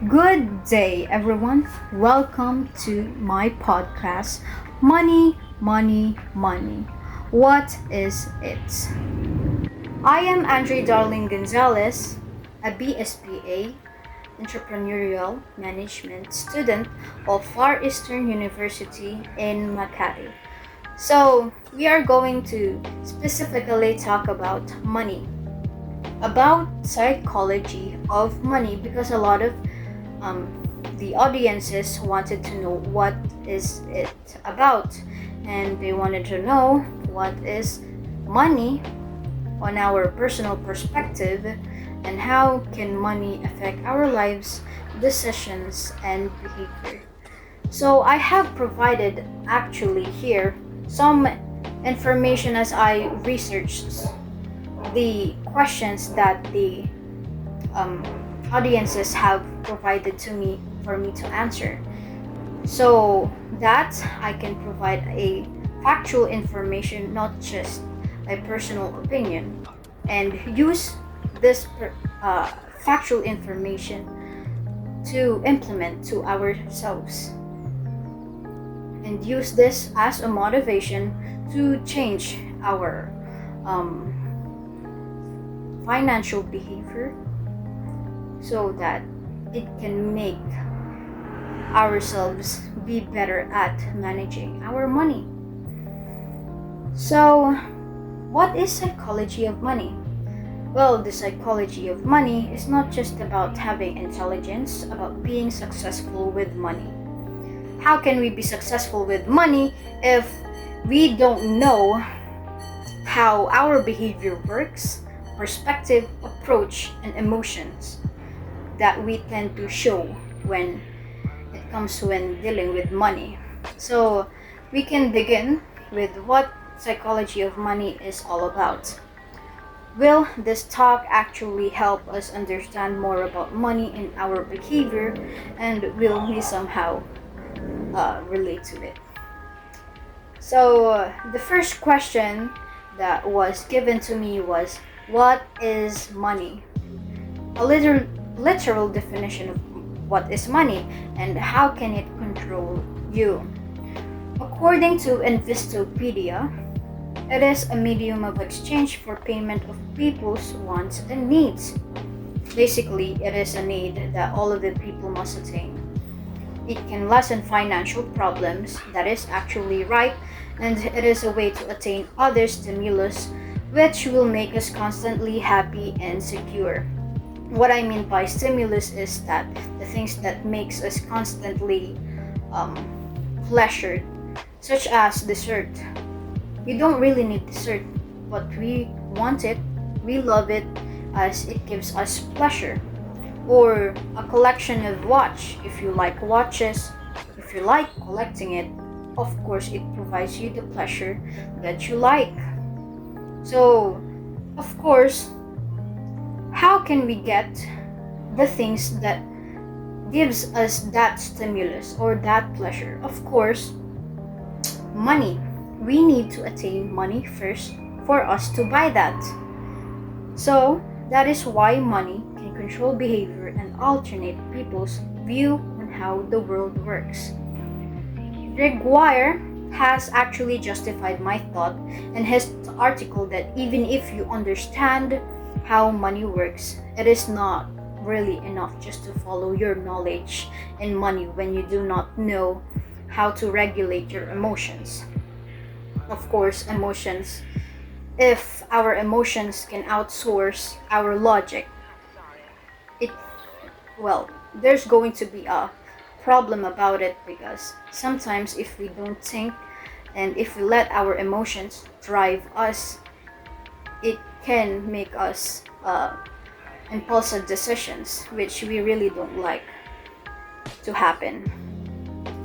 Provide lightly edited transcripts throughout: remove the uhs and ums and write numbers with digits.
Good day, everyone. Welcome to my podcast, Money, Money, Money. What is it? I am Andre Darling Gonzalez, a BSBA entrepreneurial management student of Far Eastern University in Makati. So, we are going to specifically talk about money, about psychology of money because a lot of um, the audiences wanted to know what is it about, and they wanted to know what is money on our personal perspective and how can money affect our lives, decisions, and behavior. So I have provided actually here some information as I researched the questions that the um, audiences have provided to me for me to answer, so that I can provide a factual information, not just a personal opinion, and use this factual information to implement to ourselves and use this as a motivation to change our um, financial behavior so that it can make ourselves be better at managing our money. So, what is psychology of money? Well, the psychology of money is not just about having intelligence, about being successful with money. How can we be successful with money if we don't know how our behavior works, perspective, approach, and emotions that we tend to show when it comes when dealing with money? So we can begin with what psychology of money is all about. Will this talk actually help us understand more about money and our behavior, and will we somehow relate to it? So the first question that was given to me was, what is money? A literal definition of what is money and how can it control you. According to Investopedia, it is a medium of exchange for payment of people's wants and needs. Basically, it is a need that all of the people must attain. It can lessen financial problems, that is actually right, and it is a way to attain other stimulus which will make us constantly happy and secure. What I mean by stimulus is that the things that makes us constantly um, pleasured, such as dessert. We don't really need dessert, but we want it, we love it as it gives us pleasure. Or a collection of watch. If you like watches, if you like collecting it, of course it provides you the pleasure that you like. So, of course, how can we get the things that gives us that stimulus or that pleasure? Of course, money. We need to attain money first for us to buy that. So, that is why money can control behavior and alternate people's view on how the world works. Gregoire has actually justified my thought in his article that even if you understand how money works, it is not really enough just to follow your knowledge in money when you do not know how to regulate your emotions. Of course, emotions, if our emotions can outsource our logic, it, well, there's going to be a problem about it, because sometimes if we don't think and if we let our emotions drive us, it can make us impulsive decisions which we really don't like to happen.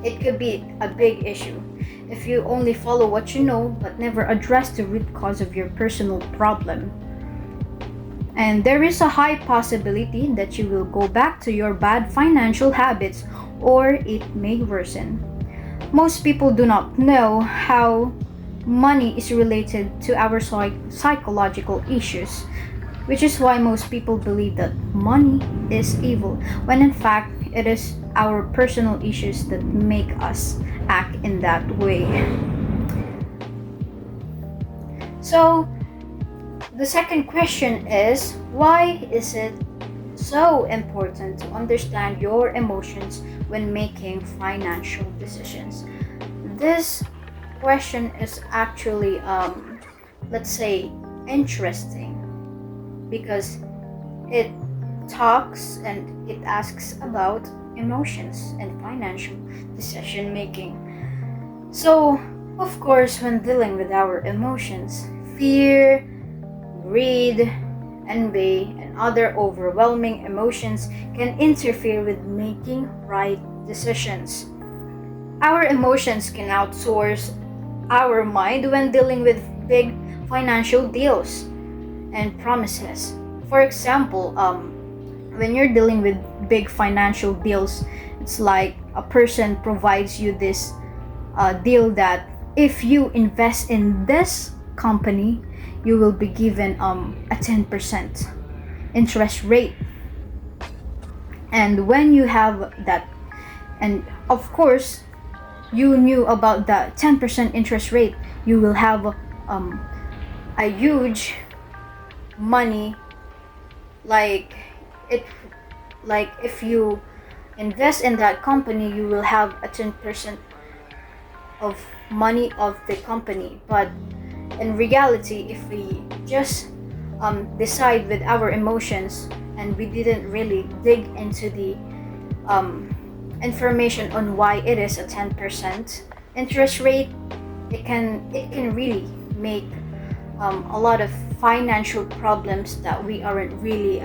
It could be a big issue if you only follow what you know but never address the root cause of your personal problem. And there is a high possibility that you will go back to your bad financial habits or it may worsen. Most people do not know how money is related to our psychological issues, which is why most people believe that money is evil, when in fact it is our personal issues that make us act in that way. So, the second question is, why is it so important to understand your emotions when making financial decisions? This question is actually, let's say, interesting because it talks and it asks about emotions and financial decision making. So, of course, when dealing with our emotions, fear, greed, envy, and other overwhelming emotions can interfere with making right decisions. Our emotions can outsource our mind when dealing with big financial deals and promises. For example, when you're dealing with big financial deals, it's like a person provides you this deal that if you invest in this company, you will be given a 10% interest rate. And when you have that, and of course, you knew about the 10% interest rate, you will have a huge money, like it like if you invest in that company, you will have a 10% of money of the company. But in reality, if we just decide with our emotions and we didn't really dig into the information on why it is a 10% interest rate, it can really make a lot of financial problems that we aren't really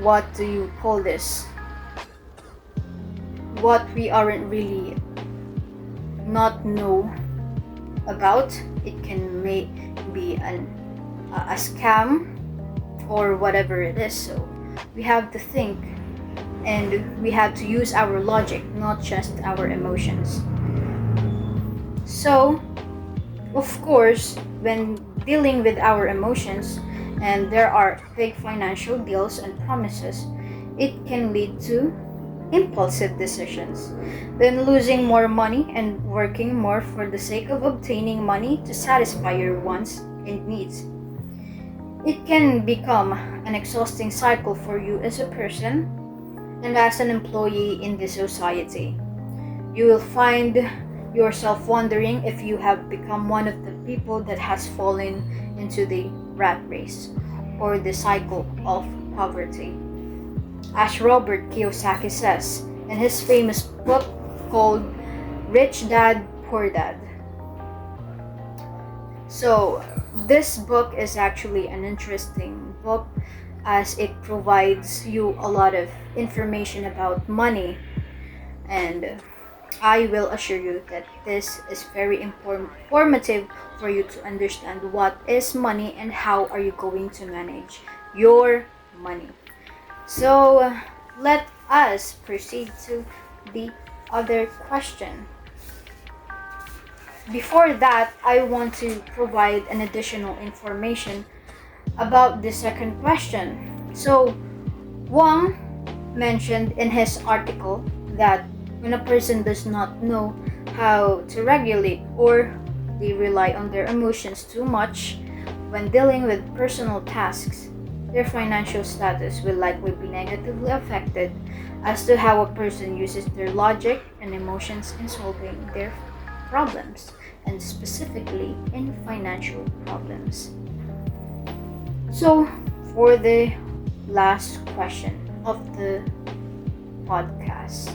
what do you call this what we aren't really not know about. It can be a scam or whatever it is. So we have to think and we have to use our logic, not just our emotions. So of course, when dealing with our emotions and there are big financial deals and promises, it can lead to impulsive decisions, then losing more money and working more for the sake of obtaining money to satisfy your wants and needs. It can become an exhausting cycle for you as a person and as an employee in this society. You will find yourself wondering if you have become one of the people that has fallen into the rat race or the cycle of poverty. As Robert Kiyosaki says in his famous book called Rich Dad, Poor Dad. So, this book is actually an interesting book as it provides you a lot of information about money, and I will assure you that this is very informative for you to understand what is money and how are you going to manage your money. So let us proceed to the other question. Before that, I want to provide an additional information about the second question. So Wang mentioned in his article that when a person does not know how to regulate or they rely on their emotions too much when dealing with personal tasks, their financial status will likely be negatively affected as to how a person uses their logic and emotions in solving their problems, and specifically in financial problems. So, for the last question of the podcast,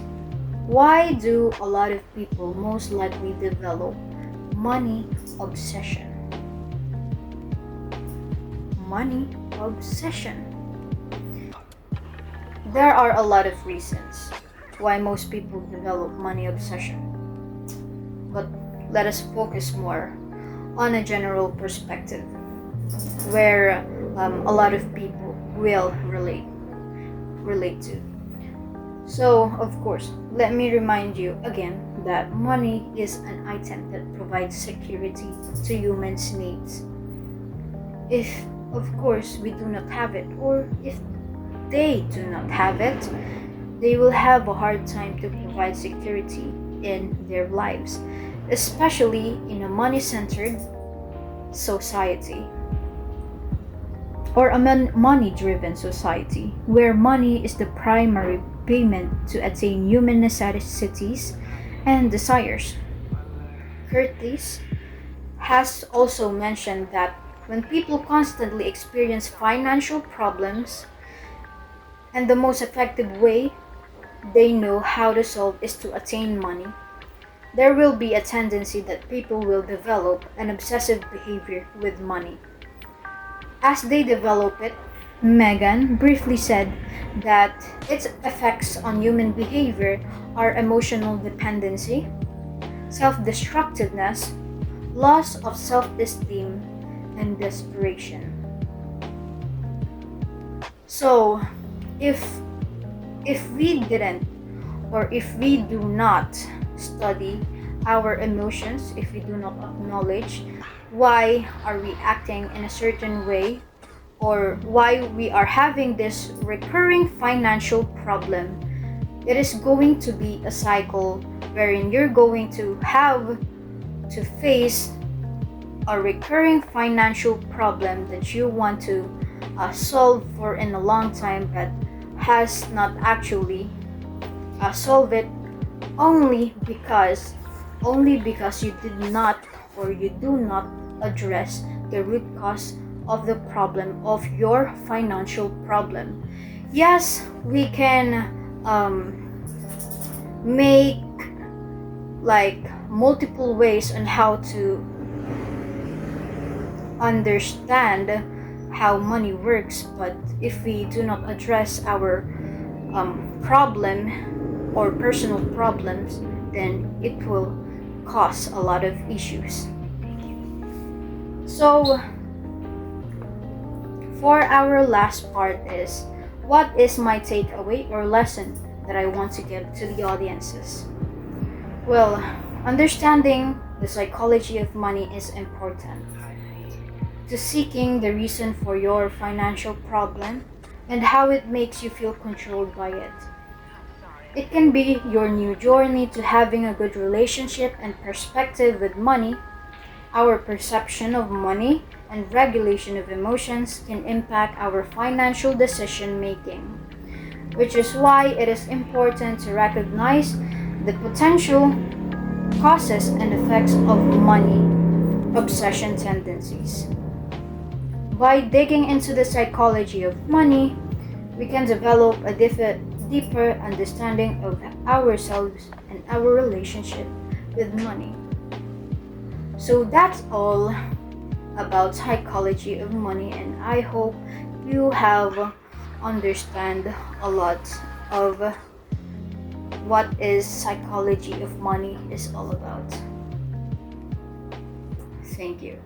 why do a lot of people most likely develop money obsession? Money obsession. There are a lot of reasons why most people develop money obsession, but let us focus more on a general perspective where a lot of people will relate to. So, of course, let me remind you again that money is an item that provides security to humans' needs. If, of course, we do not have it, or if they do not have it, they will have a hard time to provide security in their lives, especially in a money-centered society or a money-driven society where money is the primary payment to attain human necessities and desires. Curtis has also mentioned that when people constantly experience financial problems, and the most effective way they know how to solve is to attain money, there will be a tendency that people will develop an obsessive behavior with money. As they develop it, Megan briefly said that its effects on human behavior are emotional dependency, self-destructiveness, loss of self-esteem, and desperation. So, if we didn't, or if we do not study our emotions, if we do not acknowledge why are we acting in a certain way, or why we are having this recurring financial problem, it is going to be a cycle wherein you're going to have to face a recurring financial problem that you want to solve for in a long time but has not actually solved it, only because you did not, or you do not address the root cause of the problem, of your financial problem. Yes, we can make like multiple ways on how to understand how money works, but if we do not address our problem or personal problems, then it will cause a lot of issues. So for our last part is, what is my takeaway or lesson that I want to give to the audiences? Well, understanding the psychology of money is important to seeking the reason for your financial problem and how it makes you feel controlled by it. It can be your new journey to having a good relationship and perspective with money. Our perception of money and regulation of emotions can impact our financial decision making, which is why it is important to recognize the potential causes and effects of money obsession tendencies. By digging into the psychology of money, we can develop a deeper understanding of ourselves and our relationship with money. So that's all about psychology of money, and I hope you have understand a lot of what is psychology of money is all about. Thank you.